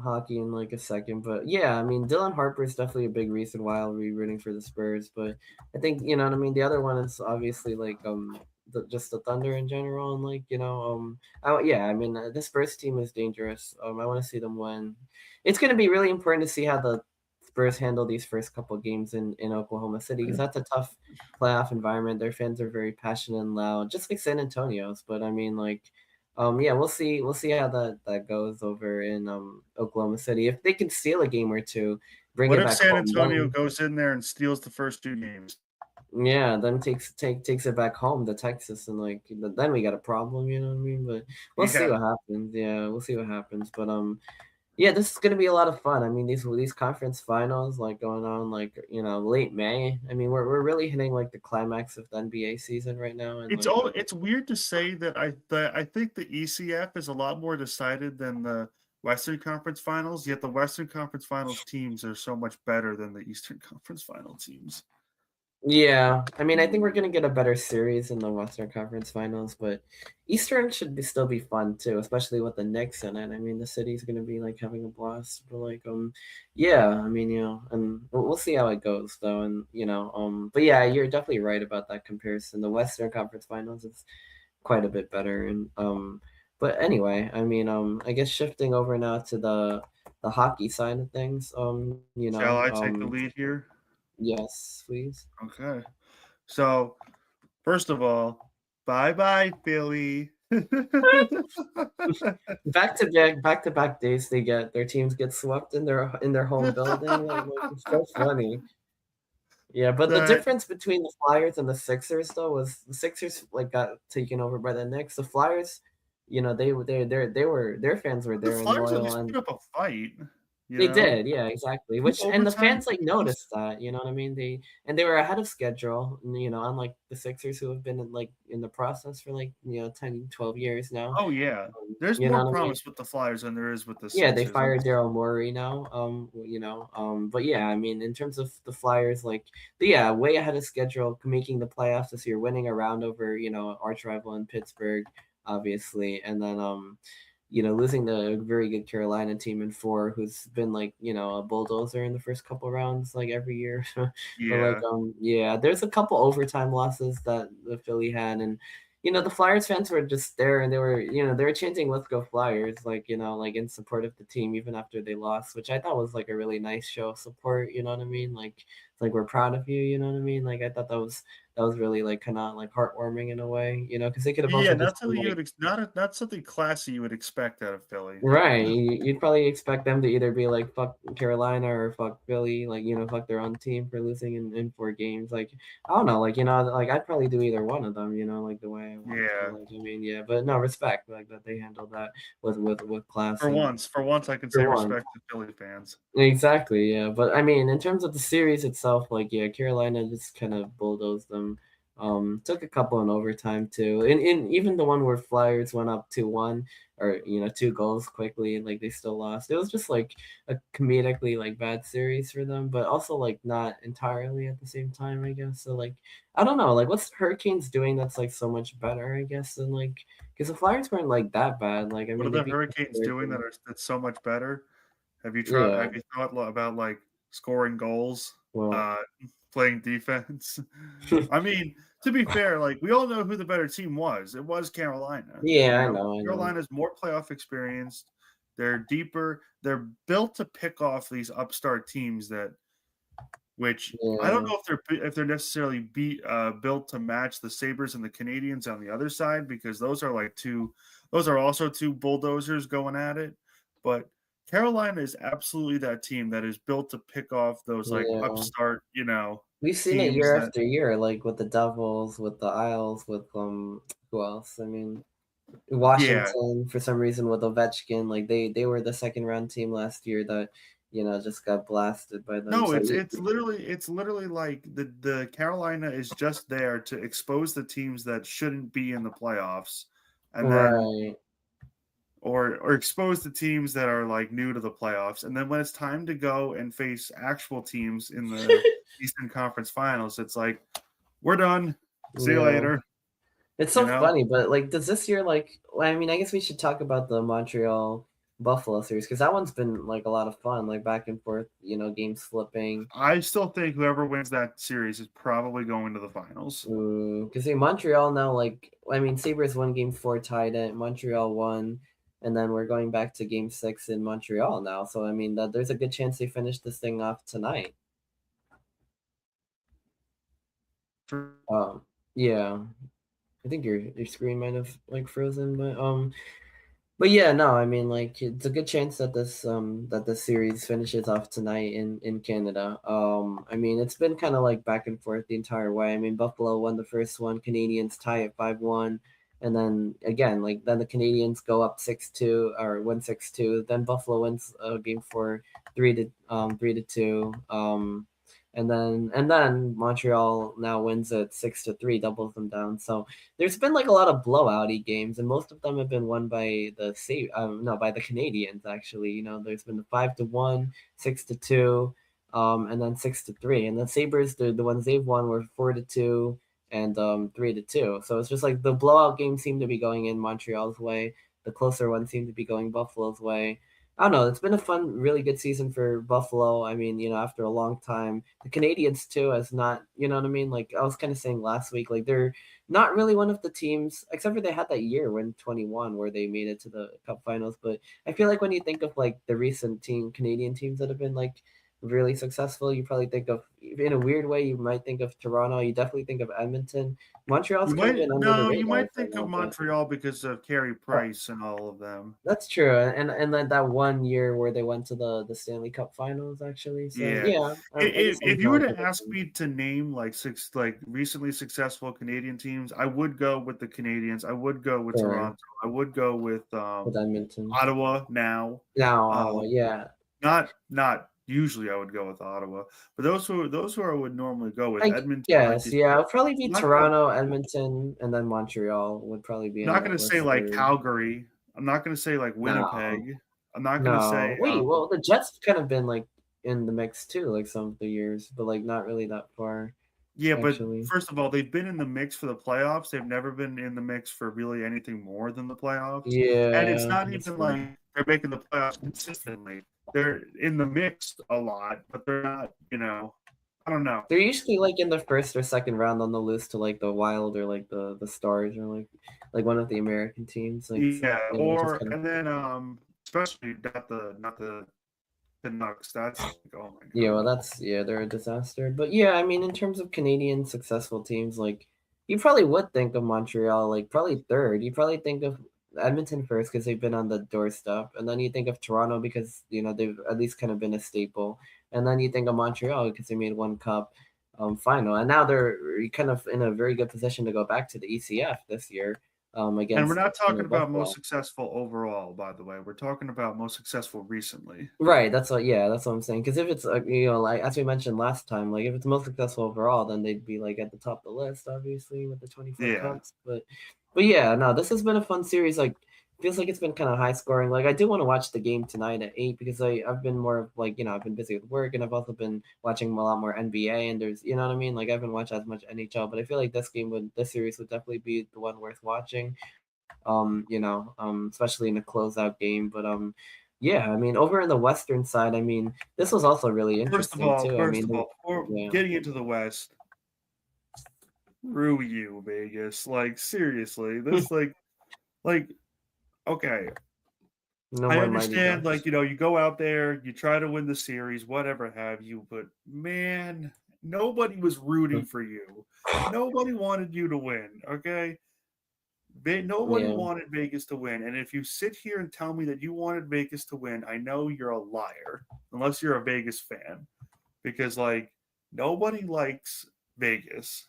hockey in like a second, but yeah, I mean Dylan Harper is definitely a big reason why I'll be rooting for the Spurs. But I think you know what I mean. The other one is obviously like just the Thunder in general, and like yeah, I mean the Spurs team is dangerous. I want to see them win. It's going to be really important to see how the Spurs handle these first couple games in Oklahoma City because that's a tough playoff environment. Their fans are very passionate and loud, just like San Antonio's. But I mean like. Yeah, we'll see how that goes over in Oklahoma City. If they can steal a game or two, bring What it if back San home. Antonio Then goes in there and steals the first 2 games? yeah, then takes it back home to Texas, and like then we got a problem. You know what I mean? But we'll see Yeah. what happens. Yeah, we'll see what happens. But yeah, this is gonna be a lot of fun. I mean, these conference finals like going on like late May. I mean, we're really hitting like the climax of the NBA season right now, and like It's weird to say that I think the ECF is a lot more decided than the Western Conference Finals, yet the Western Conference Finals teams are so much better than the Eastern Conference Final teams. yeah, I mean, I think we're gonna get a better series in the Western Conference Finals, but Eastern should still be fun too, especially with the Knicks in it. I mean, the city's gonna be like having a blast. But like, yeah, I mean, and we'll see how it goes though, and but yeah, you're definitely right about that comparison. The Western Conference Finals is quite a bit better, and but anyway, I mean, I guess shifting over now to the hockey side of things, Shall I take the lead here? yes, please. Okay. So, first of all, bye-bye, Philly. Back to back days they get their teams get swept in their home building. Like it's so funny. Yeah, but the That difference between the Flyers and the Sixers though was the Sixers like got taken over by the Knicks. The Flyers, they were their fans were the there and Flyers at loyal, least and put up a fight, you they know? did, yeah, exactly. Which and the Overtime fans like games. noticed that, you know what I mean? They were ahead of schedule, unlike the Sixers who have been in the process for like 10, 12 years now. Oh, yeah. There's You know more what I mean? promise with the Flyers than there is with the Yeah, they Sixers, I'm fired Daryl Morey now. But yeah, I mean, in terms of the Flyers, but yeah, way ahead of schedule, making the playoffs this year, winning a round over, arch rival in Pittsburgh, obviously, and then losing the very good Carolina team in four, who's been like, a bulldozer in the first couple rounds, like every year. But like, Yeah. yeah, there's a couple overtime losses that the Philly had, and the Flyers fans were just there, and they were chanting "Let's go Flyers," like like in support of the team, even after they lost, which I thought was like a really nice show of support. You know what I mean? Like, it's like we're proud of you. You know what I mean? Like, I thought that was really like kind of like heartwarming in a way. Because they could have Yeah, also just not been something you like. would not something classy you would expect out of Philly. Right, you'd probably expect them to either be like "fuck Carolina" or "fuck Philly," like fuck their own team for losing in 4 games. Like I don't know, like like I'd probably do either one of them, like the way I want to. Yeah. Like I mean, yeah, but no respect, like that they handled that with class and For once, I can for say one. respect to Philly fans. Exactly, yeah. But I mean, in terms of the series itself, like yeah, Carolina just kind of bulldozed them. Took a couple in overtime too. And even the one where Flyers went up 2-1 or 2 goals quickly, like they still lost. It was just like a comedically like bad series for them, but also like not entirely at the same time, I guess. So like I don't know, like what's Hurricanes doing that's like so much better, I guess, than like because the Flyers weren't like that bad. Like I What are mean they the beat Hurricanes Pittsburgh doing and that's so much better? yeah, Have you thought about, like, scoring goals, well uh, playing defense? I mean, to be fair, like, we all know who the better team was. It was Carolina, yeah, I know. Carolina's more playoff experienced, they're deeper, they're built to pick off these upstart teams that which I don't Yeah, know if they're necessarily built to match the Sabres and the Canadians on the other side because those are also 2 bulldozers going at it, but Carolina is absolutely that team that is built to pick off those, like, yeah. upstart, We've seen it teams year that after year, like with the Devils, with the Isles, with who else? I mean, yeah. Washington for some reason with Ovechkin, like they were the second round team last year that just got blasted by them. No, So it's literally like the Carolina is just there to expose the teams that shouldn't be in the playoffs, and then right, or expose the teams that are like new to the playoffs. And then when it's time to go and face actual teams in the Eastern Conference Finals, it's like, we're done. See you yeah. later. It's You so know? funny, but like, does this year like? Well, I mean, I guess we should talk about the Montreal Buffalo series because that one's been like a lot of fun, like back and forth, games flipping. I still think whoever wins that series is probably going to the finals. Because in Montreal now, like I mean, Sabres won Game 4, tied it. Montreal won, and then we're going back to Game 6 in Montreal now. So I mean, that there's a good chance they finish this thing off tonight. For Yeah, I think your screen might have like frozen, but But yeah, no, I mean, like it's a good chance that this series finishes off tonight in Canada. I mean, it's been kind of like back and forth the entire way. I mean, Buffalo won the first one, Canadians tie at 5-1, and then again, like then the Canadians go up 6-2 or win 6-2. Then Buffalo wins game 4 3-2. And then Montreal now wins at 6-3, doubles them down. So there's been like a lot of blowouty games, and most of them have been won by by the Canadians actually. There's been the 5-1, 6-2, and then 6-3, and the Sabres, the ones they've won were 4-2 and 3-2. So it's just like the blowout games seem to be going in Montreal's way. The closer ones seem to be going Buffalo's way. I don't know. It's been a fun, really good season for Buffalo. I mean, after a long time, the Canadians too, has not, you know what I mean? Like I was kind of saying last week, like they're not really one of the teams, except for they had that year when 21 where they made it to the Cup Finals. But I feel like when you think of like the recent Canadian teams that have been like really successful, you probably think of, in a weird way, you might think of Toronto. You definitely think of Edmonton. Montreal's You kind of might been under the no, you radar might for a think of little bit. Montreal because of Carey Price and all of them. That's true, and then that one year where they went to the Stanley Cup Finals, actually. So Yeah. yeah, I guess I'm If you were drawn to to this ask one. me to name like six like recently successful Canadian teams, I would go with the Canadians. I would go with Sure, Toronto. I would go with with Edmonton. Ottawa now. Now, Um, Ottawa, yeah. not usually I would go with Ottawa, but those who I would normally go with. I Edmonton, like guess, you yeah. said. It'll probably be I'm not gonna Toronto, Edmonton, and then Montreal would probably be I'm in not that gonna say list like third. Calgary. I'm not gonna say like No, Winnipeg. I'm not gonna no. say Wait, well, the Jets have kind of been like in the mix too, like some of the years, but like not really that far, yeah, but actually. first of all, they've been in the mix for the playoffs. They've never been in the mix for really anything more than the playoffs. And it's Yeah, not that's even true. like they're making the playoffs consistently. They're in the mix a lot, but they're not, I don't know. They're usually like in the first or second round on the list to like the Wild or like the Stars or like one of the American teams, like Yeah, which is or kind of and then especially not the Canucks. That's like, oh my yeah. Well, god. they're a disaster. But yeah, I mean, in terms of Canadian successful teams, like you probably would think of Montreal, like probably third. You probably think of Edmonton first because they've been on the doorstep, and then you think of Toronto because they've at least kind of been a staple, and then you think of Montreal because they made one cup final, and now they're kind of in a very good position to go back to the ECF this year And we're against not talking about most Buffalo. successful overall, by the way. We're talking about most successful recently. Right, that's what I'm saying. Because if it's like as we mentioned last time, like if it's most successful overall, then they'd be like at the top of the list, obviously with the 24 Yeah. cups. But yeah, no, this has been a fun series. Like feels like it's been kind of high scoring. Like I do want to watch the game tonight at 8 because I've been more of like I've been busy with work and I've also been watching a lot more NBA and there's what I mean. Like I haven't watched as much NHL, but I feel like this series would definitely be the one worth watching. Especially in a closeout game. But yeah, I mean, over in the Western side, I mean, this was also really First of interesting all, too. I first mean, of all, before yeah, getting into the West, screw you, Vegas. Like seriously, this like okay. no I more Mighty understand, like, Ducks. you go out there, you try to win the series, whatever have you, but man, nobody was rooting for you. Nobody wanted you to win, okay? Nobody Yeah, wanted Vegas to win. And if you sit here and tell me that you wanted Vegas to win, I know you're a liar, unless you're a Vegas fan. Because, like, nobody likes Vegas.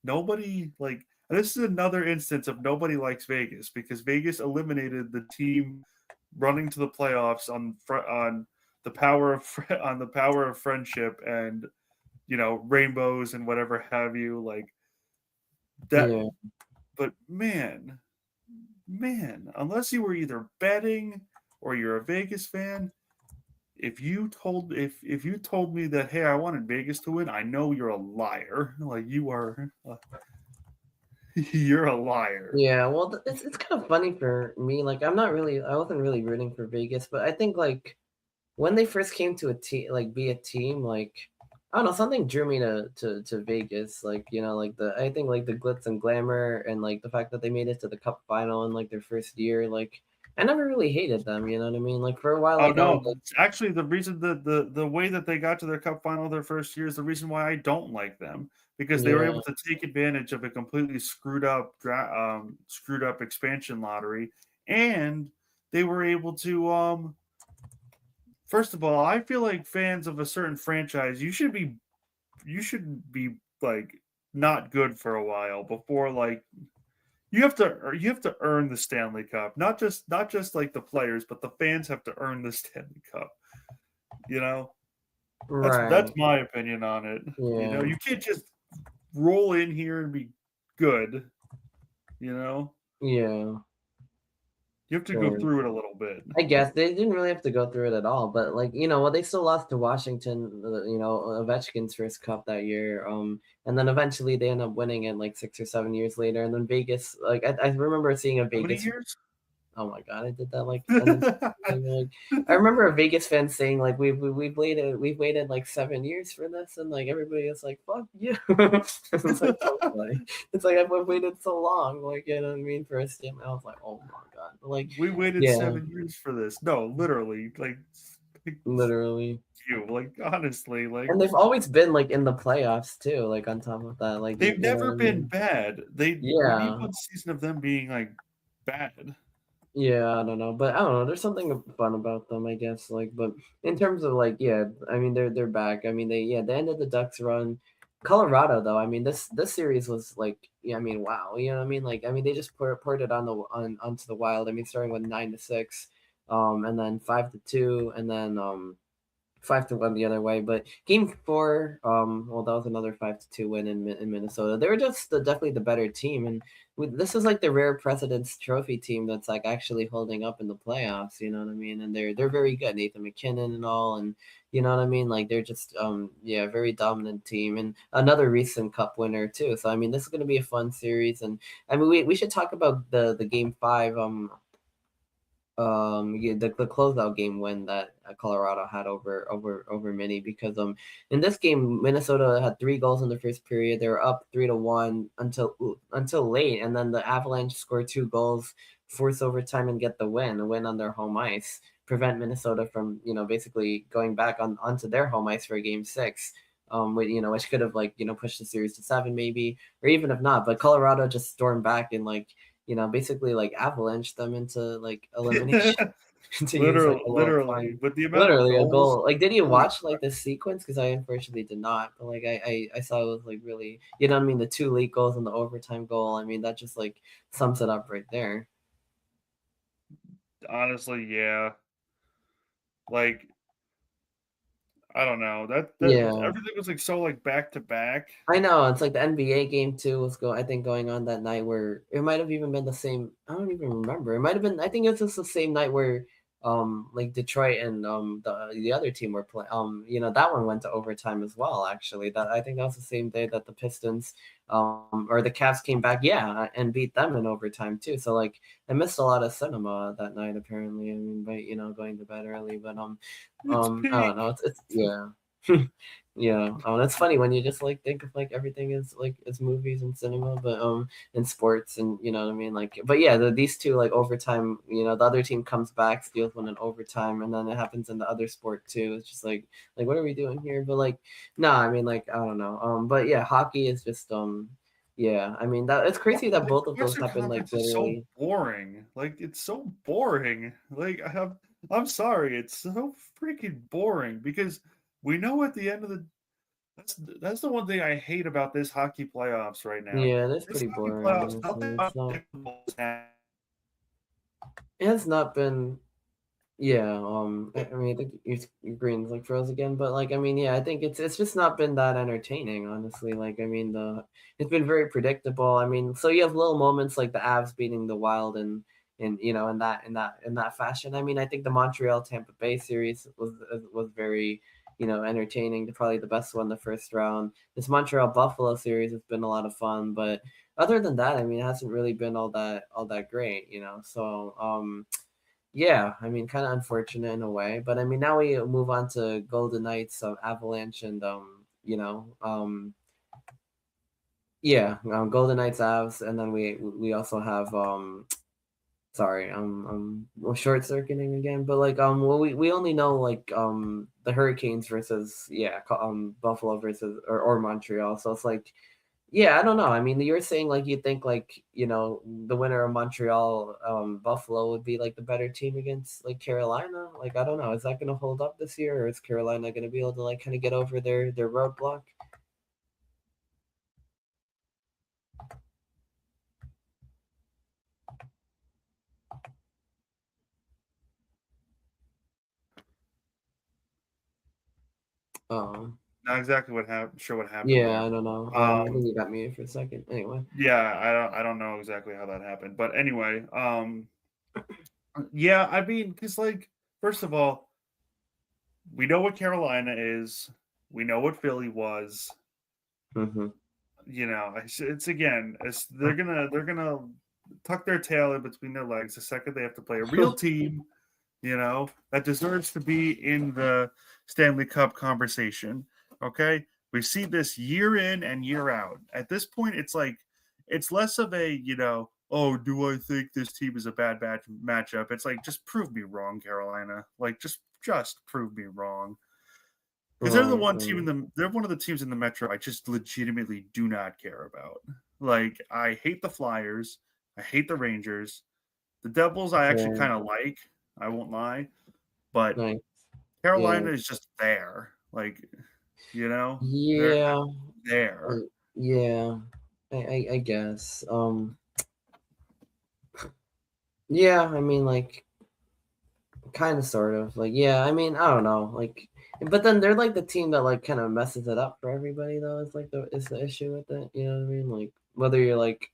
Nobody, like, and this is another instance of nobody likes Vegas because Vegas eliminated the team running to the playoffs on the power of friendship and rainbows and whatever have you like that. yeah, But man, unless you were either betting or you're a Vegas fan, if you told me that, hey, I wanted Vegas to win, I know you're a liar. Like you are, you're a liar. yeah. Well, it's kind of funny for me. Like, I wasn't really rooting for Vegas, but I think like when they first came to a team, like be a team, like I don't know, something drew me to Vegas. Like like I think like the glitz and glamour and like the fact that they made it to the Cup final in like their first year. Like I never really hated them. You know what I mean? Like for a while, Oh like I was no! like, Actually, the reason the way that they got to their cup final their first year is the reason why I don't like them because they were yeah, able to take advantage of a completely screwed up expansion lottery, and they were able to first of all, I feel like fans of a certain franchise, you should be like not good for a while before like you have to earn the Stanley Cup. Not just like the players, but the fans have to earn the Stanley Cup. You know? That's Right. my opinion on it. You know, Yeah. you can't just roll in here and be good, you know? Yeah. You have to go Sure. through it a little bit. I guess they didn't really have to go through it at all, but like well, they still lost to Washington. Ovechkin's first cup that year. And then eventually they end up winning it like 6 or 7 years later. And then Vegas, like I remember seeing a How many Vegas. years? Oh my god, I did that like and then like I remember a Vegas fan saying like we've waited like 7 years for this, and like everybody is like fuck you. It's like so funny. It's like I've waited so long, like you know what I mean, for a stem. I was like, oh my god, but, like We waited yeah, 7 years for this. No, literally, like literally. you, like honestly, like And they've always been like in the playoffs too, like on top of that, like they've you know never what I been mean? bad. We need Yeah. one season of them being like bad. Yeah, I don't know, but I don't know. There's something fun about them, I guess. Like, but in terms of like, yeah, I mean, they're back. I mean, they ended the Ducks run. Colorado, though, I mean, this series was like, yeah, I mean, wow, you know what I mean? Like, I mean, they just poured it onto the Wild. I mean, starting with 9-6, and then 5-2, and then 5-1 the other way. But game four, well, that was another 5-2 win in Minnesota. They were just definitely the better team, and this is like the rare President's Trophy team that's like actually holding up in the playoffs. You know what I mean? And they're very good, Nathan McKinnon and all, and you know what I mean. Like they're just yeah, very dominant team, and another recent Cup winner too. So I mean, this is going to be a fun series, and I mean, we should talk about the game five. Yeah, the closeout game win that Colorado had over Mini, because in this game Minnesota had 3 goals in the first period. They were up 3-1 until late, and then the Avalanche scored 2 goals, force overtime, and get the win, a win on their home ice, prevent Minnesota from basically going back onto their home ice for game six. Which could have like pushed the series to 7 maybe, or even if not, but Colorado just stormed back and like basically like avalanche them into like elimination to use like a little Literally, fun, with the amount of literally a goals. goal. Like, did you Holy watch like the sequence? Because I unfortunately did not, but like I saw it was like really, you know what I mean? The 2 late goals and the overtime goal. I mean, that just like sums it up right there. honestly, yeah. Like I don't know. That Yeah. everything was like so like back to back. I know, it's like the NBA game too was I think going on that night, where it might have even been the same. I don't even remember. It might have been. I think it was just the same night where like Detroit and the other team were playing. That one went to overtime as well. Actually, that I think that was the same day that the Pistons or the Cavs came back, yeah, and beat them in overtime too. So like I missed a lot of cinema that night apparently. I mean, by going to bed early, but It's I don't peak. know. It's yeah. Yeah, that's funny when you just like think of like everything is like as movies and cinema, but and sports, and you know what I mean. Like, but yeah, these two like overtime. The other team comes back, steals one in overtime, and then it happens in the other sport too. It's just like what are we doing here? But like, no, I mean like I don't know. But yeah, hockey is just yeah. I mean that it's crazy that Like both the of those Western happen like Conference is so literally. boring. Like it's so boring. Like I'm sorry, it's so freaking boring because we know at the end of the that's the one thing I hate about this hockey playoffs right now. Yeah, that's This pretty hockey boring. playoffs, Honestly, nothing it's not. unpredictable is happening. It has not been. Yeah, I mean, I think your green's like froze again, but like, I mean, yeah, I think it's just not been that entertaining, honestly. Like, I mean, it's been very predictable. I mean, so you have little moments like the Avs beating the Wild, and in that fashion. I mean, I think the Montreal Tampa Bay series was very entertaining. Probably the best one the first round. This Montreal Buffalo series has been a lot of fun, but other than that, I mean, it hasn't really been all that great. So yeah, I mean, kind of unfortunate in a way, but I mean, now we move on to Golden Knights, Avalanche, and yeah, Golden Knights, Avs, and then we also have sorry, well, short circuiting again, but like well, we only know like the Hurricanes versus yeah, Buffalo versus or Montreal, so it's like Yeah, I don't know. I mean, you're saying like you think like the winner of Montreal, Buffalo would be like the better team against like Carolina. Like I don't know, is that going to hold up this year, or is Carolina going to be able to like kind of get over their roadblock? Um, Not exactly what happened. Sure, what happened yeah, I there. don't know. I Um, think you got me for a second. Anyway. yeah, I don't know exactly how that happened, but anyway, yeah, I mean, because like, first of all, we know what Carolina is. We know what Philly was. Mm-hmm. It's again, they're gonna tuck their tail in between their legs the second they have to play a real team, that deserves to be in the Stanley Cup conversation. Okay, we see this year in and year out. At this point, it's like it's less of a oh, do I think this team is a bad matchup? It's like just prove me wrong, Carolina. Like just prove me wrong. Because Right, they're one of the teams in the Metro I just legitimately do not care about. Like I hate the Flyers, I hate the Rangers. The Devils I actually right, kind of like, I won't lie, but nice. Yeah, Carolina is just there. Like, they're yeah, there. yeah. I guess. Yeah. I mean, like, kind of, sort of. Like, yeah. I mean, I don't know. Like, but then they're like the team that like kind of messes it up for everybody, though. It's like the issue with it. You know what I mean? Like, whether you're like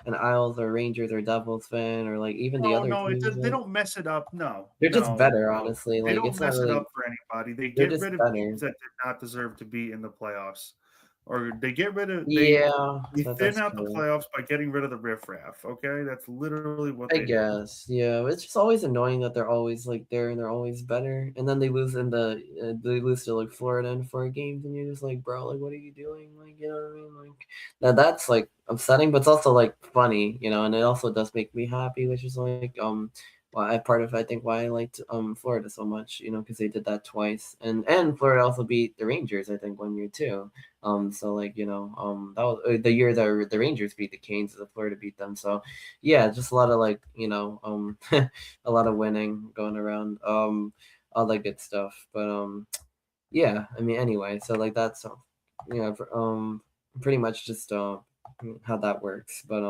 an Isles or Rangers or Devils fan or like even the No, other no, teams, they like don't mess it up. No, they're just no, better, no. honestly. They Like, don't it's not mess it up really. for anybody. They They're get just rid of better. teams that did not deserve to be in the playoffs, or they get rid of Yeah, they thin that's out the true. playoffs by getting rid of the riffraff. Okay, that's literally what I they do. guess, yeah. It's just always annoying that they're always like there and they're always better, and then they lose to like Florida in 4 games, and you're just like, bro, like, what are you doing? Like, you know what I mean? Like, that's like upsetting, but it's also like funny, and it also does make me happy, which is like why I part of I think why I liked Florida so much, because they did that twice, and Florida also beat the Rangers I think 1 year too. So like that was the year the Rangers beat the Canes, the Florida beat them. So yeah, just a lot of like a lot of winning going around, all that good stuff. But yeah, I mean, anyway, so like that's pretty much just how that works. But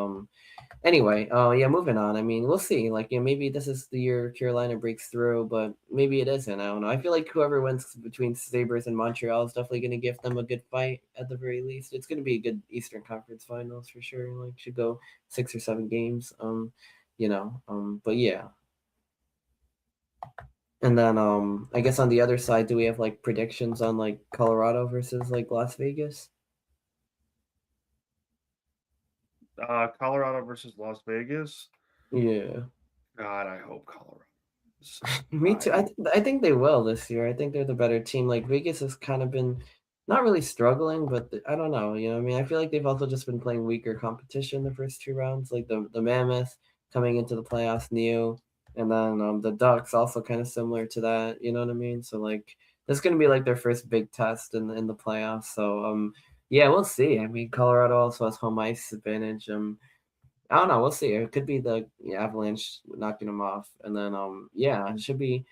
anyway, yeah, moving on. I mean, we'll see. Like, maybe this is the year Carolina breaks through, but maybe it isn't. I don't know. I feel like whoever wins between Sabres and Montreal is definitely going to give them a good fight at the very least. It's going to be a good Eastern Conference Finals for sure. Like, should go 6 or 7 games. But yeah. And then I guess on the other side, do we have like predictions on like Colorado versus like Las Vegas? Colorado versus Las Vegas. Yeah. God, I hope Colorado. Wins. Me too. I I think they will this year. I think they're the better team. Like Vegas has kind of been not really struggling, but I don't know. I mean, I feel like they've also just been playing weaker competition the first 2 rounds. Like the Mammoth coming into the playoffs new, and then the Ducks also kind of similar to that. You know what I mean? So like this is gonna be like their first big test in the playoffs. So yeah, we'll see. I mean, Colorado also has home ice advantage. I don't know. We'll see. It could be the Avalanche knocking them off, and then yeah, it should be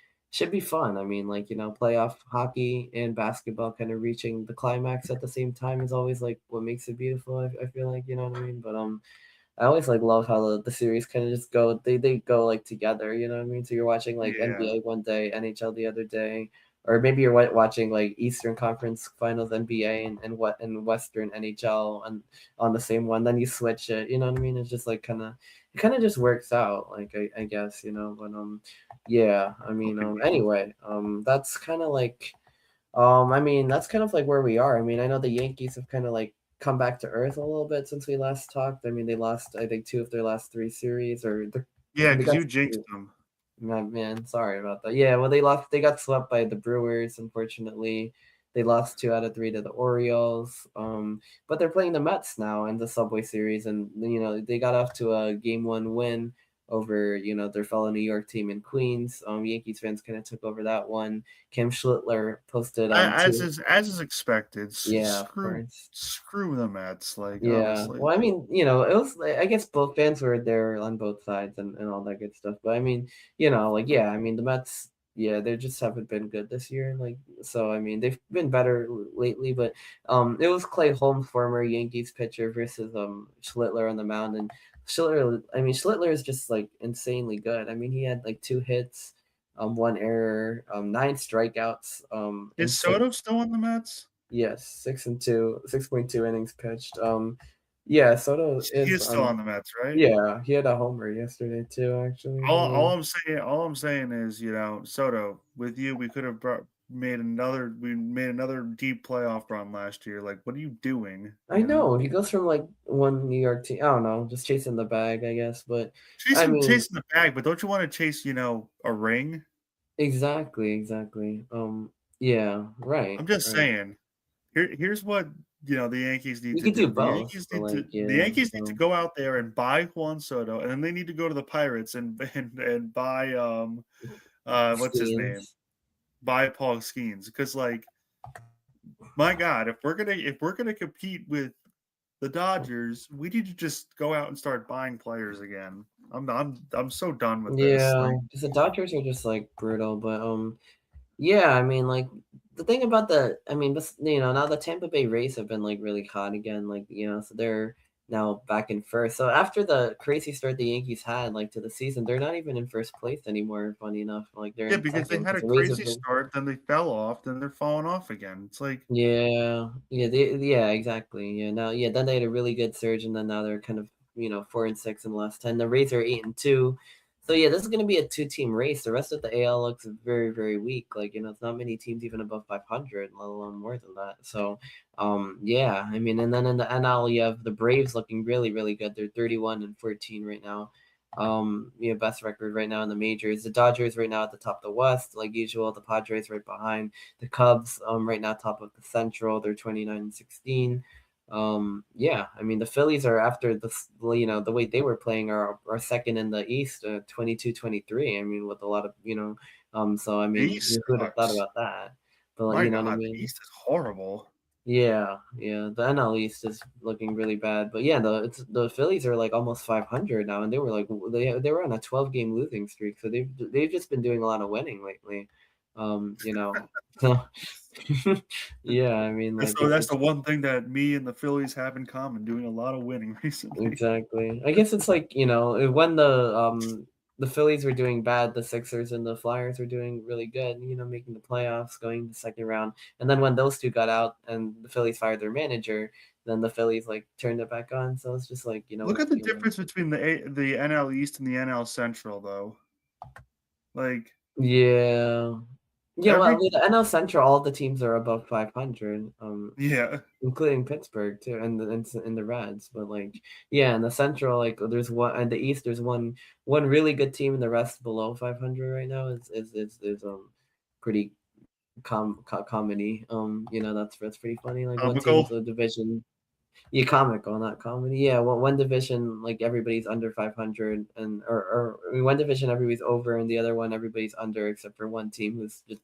fun. I mean, like playoff hockey and basketball kind of reaching the climax at the same time is always like what makes it beautiful. I feel like you know what I mean. But I always like love how the series kind of just go. They go like together. You know what I mean. So you're watching like Yeah. NBA one day, NHL the other day, or maybe you're watching like Eastern Conference Finals NBA and Western NHL on the same one. Then you switch it. You know what I mean? It's just like it kind of just works out. Like I guess but yeah. I mean Okay. anyway that's kind of like I mean, that's kind of like where we are. I mean, I know the Yankees have kind of like come back to earth a little bit since we last talked. I mean, they lost, I think, 2 of their last 3 series, or Yeah, they because got. you jinxed them. Man, sorry about that. Yeah, well, they lost. They got swept by the Brewers. Unfortunately, they lost 2 out of 3 to the Orioles. But they're playing the Mets now in the Subway Series, and they got off to a game 1 win over their fellow New York team in Queens. Yankees fans kind of took over that one. Cam Schlittler posted two. As is expected. Yeah, of Screw course. the Mets. Like Yeah. honestly, Well, I mean, it was I guess both fans were there on both sides and all that good stuff. But I mean, like yeah, I mean the Mets, yeah, they just haven't been good this year. Like so I mean they've been better lately, but it was Clay Holmes, former Yankees pitcher, versus Schlittler on the mound. And Schlittler is just like insanely good. I mean he had like two hits, one error, nine strikeouts, and is Soto still on the Mets? yes, 6-2, 6.2 innings pitched. Yeah, Soto He is is still on the Mets, right? yeah, he had a homer yesterday too, actually. All I'm saying is, Soto, with you, we could have made another deep playoff run last year. Like, what are you doing? I know he goes from like one New York team. I don't know, just chasing the bag, I guess. But I mean, Chasing the bag, but don't you want to chase, a ring? exactly, exactly. Yeah, right, I'm just right. saying. Here's what the Yankees need You to could do do. both, but like, The yeah. Yankees need to go out there and buy Juan Soto, and then they need to go to the Pirates and buy what's his name? Scenes. Buy Paul Skeens, because like, my God, if we're gonna compete with the Dodgers, we need to just go out and start buying players again. I'm so done with this. Yeah, Like, because the Dodgers are just like brutal, but yeah, I mean, like the thing about I mean, this, now the Tampa Bay Rays have been like really hot again, like so they're now back in first. So after the crazy start the Yankees had like to the season, they're not even in first place anymore. Funny enough, like they're yeah, in because they second had because a the Rays have crazy been. start, then they fell off, then they're falling off again. It's like, Yeah, yeah, yeah, exactly. Yeah, now, yeah, then they had a really good surge, and then now they're kind of 4-6 in the last 10. The Rays are 8-2, so yeah, this is going to be a two-team race. The rest of the AL looks very, very weak. Like it's not many teams even above 500, let alone more than that. So, yeah, I mean, and then in the NL you have the Braves looking really, really good. They're 31-14 right now. Best record right now in the majors. The Dodgers right now at the top of the West, like usual. The Padres right behind. The Cubs, right now top of the Central, they're 29-16. Yeah, I mean the Phillies are after the way they were playing are second in the East, 22-23. I mean with a lot of so I the mean East who would have thought sucks. about that? But like, My you know what I God, the mean? East is horrible. Yeah, yeah. The NL East is looking really bad, but yeah, the Phillies are like almost 500 now, and they were like they were on a 12-game losing streak, so they've just been doing a lot of winning lately. So yeah, I mean, like That's it's the one thing that me and the Phillies have in common, doing a lot of winning recently. exactly. I guess it's like when the Phillies were doing bad, the Sixers and the Flyers were doing really good. Making the playoffs, going the second round, and then when those two got out and the Phillies fired their manager, then the Phillies like turned it back on. So it's just like Look at the difference between the NL East and the NL Central, though. Like, yeah, yeah. Well, every with the NL Central, all the teams are above 500. yeah, Including Pittsburgh too, and the Reds. But like, yeah, in the Central, like there's one, and the East, there's one really good team, and the rest below 500 right now is pretty comedy. That's pretty funny. Like one team's comical. a division. Yeah, comical, not comedy. Yeah, well, one division like everybody's under 500, or I mean, one division everybody's over, and the other one everybody's under, except for one team who's just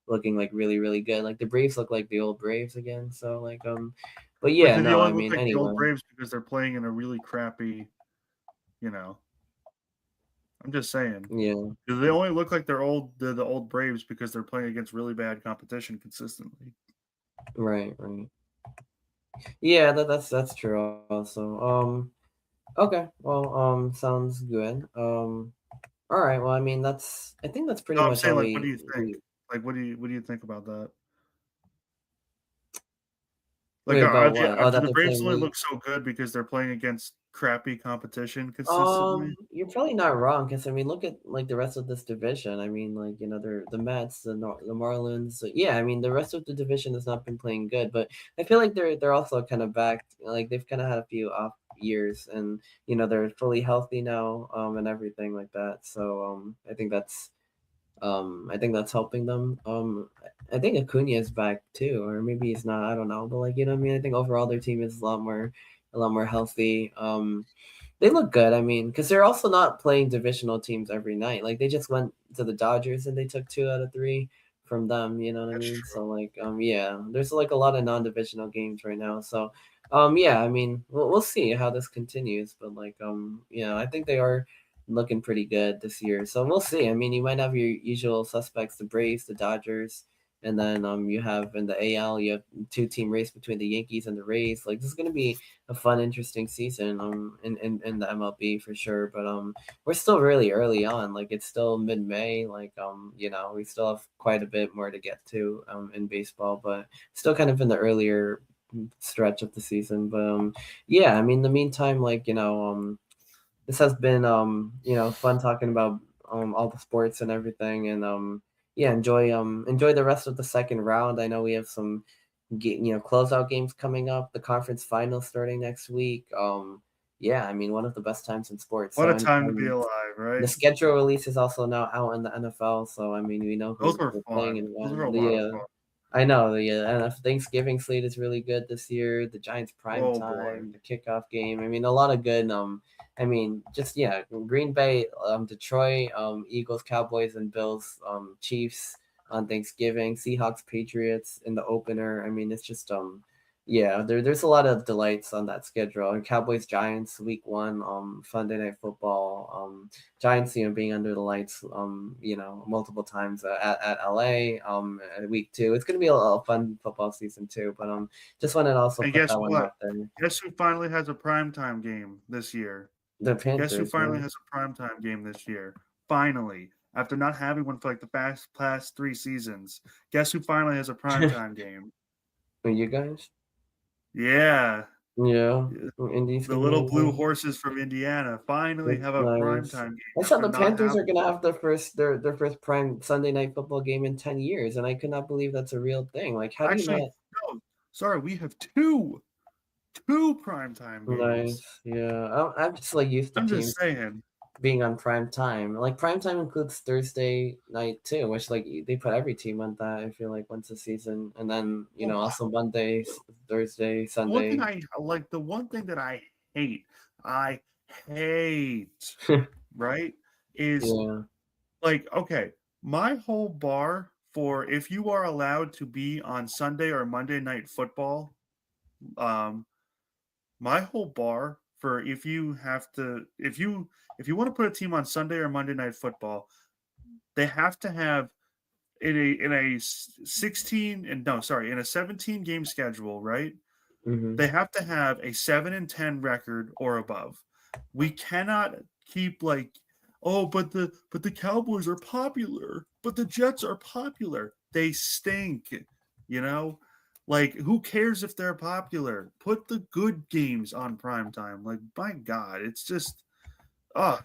looking like really, really good. Like the Braves look like the old Braves again. So like but But yeah, do they no, only I look mean like the old anyway. Braves because they're playing in a really crappy, you know? I'm just saying. Yeah, Do they only look like the old Braves because they're playing against really bad competition consistently? right, right. Yeah, that's true also. Okay, well, sounds good. All right, well, I mean I think that's pretty No, I'm much saying, all like, what do you think? we Like, what do you think about that? Like, wait about what? Oh, do that the they're Braves playing only really. look so good because they're playing against crappy competition consistently? You're probably not wrong because I mean, look at like the rest of this division. I mean, like they're the Mets, the Marlins. So, yeah, I mean, the rest of the division has not been playing good, but I feel like they're also kind of back. Like they've kind of had a few off years, and they're fully healthy now, and everything like that. So I think that's helping them. I think Acuna is back too, or maybe he's not. I don't know, but like what I mean, I think overall their team is a lot more healthy. They look good. I mean, because they're also not playing divisional teams every night. Like they just went to the Dodgers and they took 2 out of 3 from them. You know what I That's mean? true. So like, yeah, there's like a lot of non-divisional games right now. So, yeah, I mean, we'll see how this continues. But like, I think they are looking pretty good this year. So we'll see. I mean, you might have your usual suspects: the Braves, the Dodgers. And then you have in the AL, you have 2-team race between the Yankees and the Rays. Like this is gonna be a fun, interesting season in the MLB for sure. But we're still really early on. Like it's still mid May. Like we still have quite a bit more to get to in baseball, but still kind of in the earlier stretch of the season. But yeah, I mean, in the meantime, like this has been fun talking about all the sports and everything, and yeah, enjoy the rest of the second round. I know we have some closeout games coming up, the conference finals starting next week. Yeah, I mean, one of the best times in sports. What So, a and time to be alive, the right? schedule release is also now out in the NFL. So, I mean, we know Those who's were we're playing fun. and Those were when. a lot of fun. I know the Thanksgiving slate is really good this year. The Giants prime Oh boy. time, the kickoff game. I mean, a lot of good. I mean, just yeah, Green Bay, Detroit, Eagles, Cowboys, and Bills, Chiefs on Thanksgiving, Seahawks, Patriots in the opener. I mean, it's just yeah, there's a lot of delights on that schedule. And Cowboys, Giants, week 1, Sunday night football. Giants, being under the lights, multiple times at LA, at week 2. It's gonna be a fun football season too. But just wanted to also And put guess that one what? out there. Guess who finally has a primetime game this year? The Guess who Panthers, finally right? has a primetime game this year? Finally, after not having one for like the past 3 seasons, guess who finally has a primetime game? For you guys, Yeah, yeah, yeah, Indies the gonna little win blue again. horses from Indiana finally That's have a nice. primetime game I saw after the not Panthers are having gonna one. have their first prime Sunday night football game in 10 years, and I could not believe that's a real thing. Like, how do you Actually, not? no, sorry, we have two primetime games. Nice, yeah. I'm just like used to I'm just teams saying. being on prime time. Like prime time includes Thursday night too, which like they put every team on that. I feel like once a season, and then Oh, also Monday, Thursday, Sunday. the one thing that I hate, right, is Yeah. like, okay, my whole bar for if you are allowed to be on Sunday or Monday night football, um, my whole bar for if you have to if you want to put a team on Sunday or Monday night football, they have to have in a 16 and no, sorry, in a 17 game schedule, right? Mm-hmm. They have to have a 7-10 record or above. We cannot keep like, oh, but the Cowboys are popular, but the Jets are popular. They stink, you know? Like, who cares if they're popular? Put the good games on prime time. Like, my God, it's just uh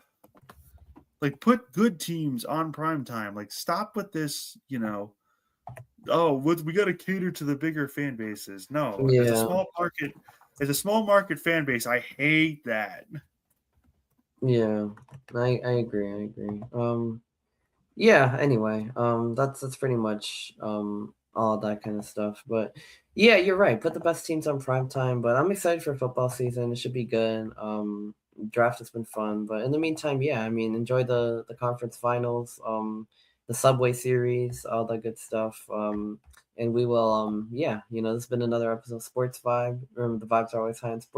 like put good teams on prime time. Like, stop with this. Oh, we got to cater to the bigger fan bases. No, Yeah. as a small market fan base, I hate that. Yeah. I agree. I agree. Yeah, anyway, that's pretty much all that kind of stuff. But yeah, you're right. Put the best teams on prime time, but I'm excited for football season. It should be good. Draft has been fun, but in the meantime, yeah, I mean, enjoy the conference finals, the Subway series, all that good stuff. And we will yeah, this has been another episode of Sports Vibe. Remember the vibes are always high in sports.